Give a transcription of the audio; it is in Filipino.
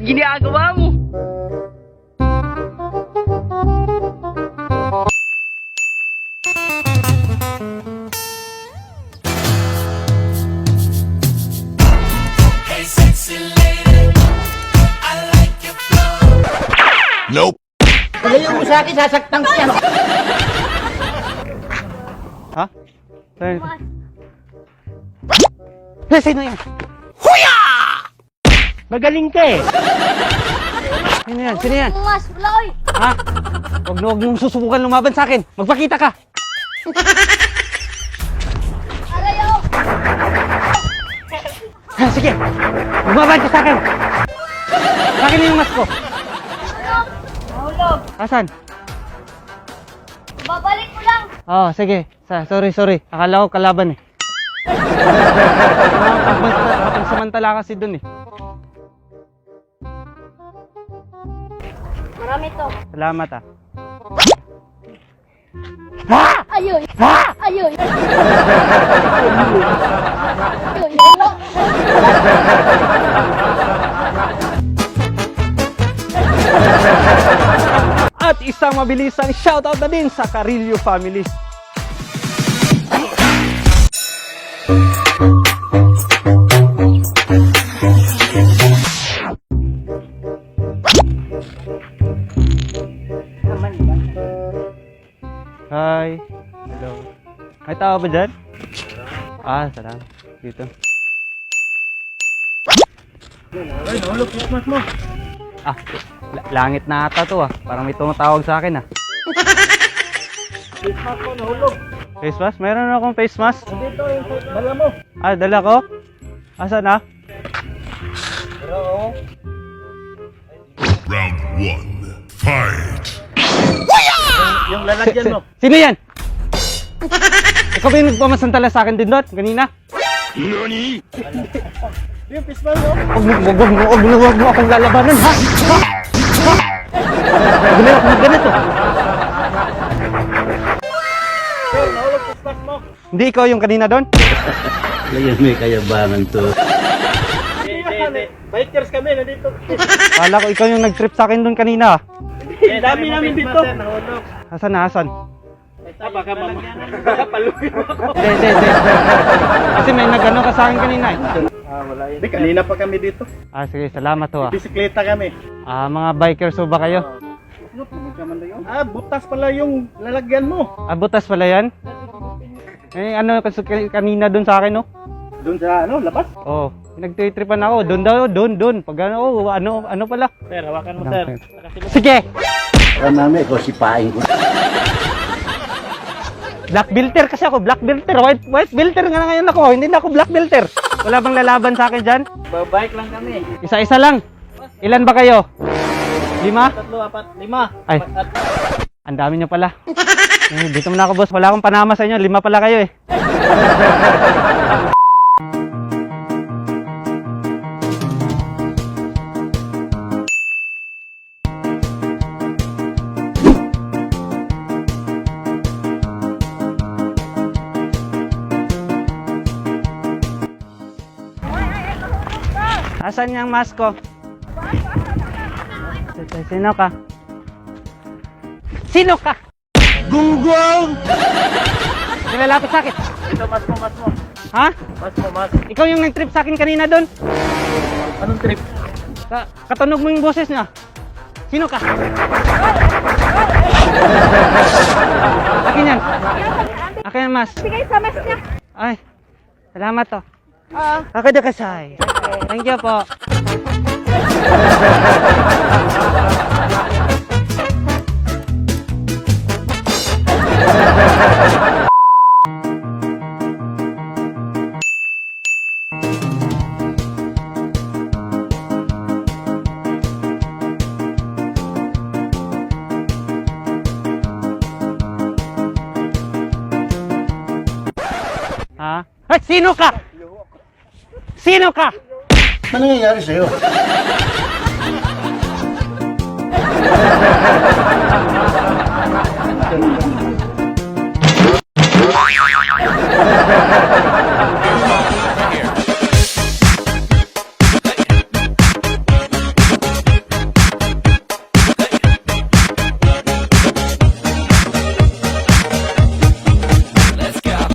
ginagawa mo? Hey sexy lady, I like your flow. Nope. Ilayo mo sa akin, sasaktan ko yan. Ha? Sino yan? Huya! Magaling ka eh. Sino yan? Sino yan? Mas, Loy! Ha? Huwag mong susubukan lumaban sa akin. Magpakita ka. Arayo! Ha, sige. Lumaban ka sa akin. Sa akin yung mas ko. Ano? Mahulog. Asan? Babalik ko lang. Oh, sige. Sorry. Akala ko kalaban eh. Kapagsamantala kasi dun eh. Marami to. Salamat ah. Ayoy! Ha? Ayoy! Ayoy! Hello! At isang mabilisang shoutout na din sa Carillo family. Hi. Hello. May tao ba dyan? Salamat. Dito. Ay, nahulog, Christmas mo. Langit na ata to ah. Parang may tumatawag sa akin ah. Christmas ko, nahulog. Face mask? Meron akong face mask. Dito, yung dala mo. Dala ko? Asan na? Pero, oo. Round 1. Fight. Yung lalagyan mo. Sino yan? Ikaw ba yung nagpamasantala sa akin din doon kanina? Nani? Yung pismal mo. Huwag mo akong lalabanan ha? Gumawa ako ng ganito. Sir, nahulog pismal mo. Hindi ikaw yung kanina doon? Ngayon may kayabangan to. Hindi. Bikers kami, nandito. Kala ko ikaw yung nag-trip sa akin doon kanina. Dami namin dito. Nahulog. Asan? Baka paluin mo ako. Hindi. Kasi may nag-ano ka sa akin kanina eh. Wala yun. Hindi, kanina pa kami dito. Sige, salamat ho ah. Bisikleta kami. Mga bikers ho ba kayo? Butas pala yung lalagyan mo. Butas pala yan? Ano kasi kanina doon sa akin no? Doon sa labas. Nagtitripan ako. Doon. Pag ano pala? Sir, hawakan mo, sir. Sige! Mami, ikaw sipain ko. Black filter kasi ako. Black filter. White filter nga ngayon ako. Hindi na ako black filter. Wala bang lalaban sa akin dyan? Babike lang kami. Isa-isa lang. Ilan ba kayo? 5? 3, 4, 5. Ay. Ang dami nyo pala. Dito muna ako boss. Wala akong panama sa inyo. 5 pala kayo eh. Asan yung mask ko? Sino ka? Sino ka? Gunggong! Nilalapit sa akin. Ito, mas mo. Ha? Mas. Ikaw yung nag-trip sa akin kanina doon? Anong trip? Katunog mo yung boses niya. Sino ka? Akin yan. Akin yan, mas. Bigay sa mas niya. Ay, salamat to. Ako na kasay. Thank you po. Ha? Ay, sino ka? Sino ka? Ano nangyayari sa'yo?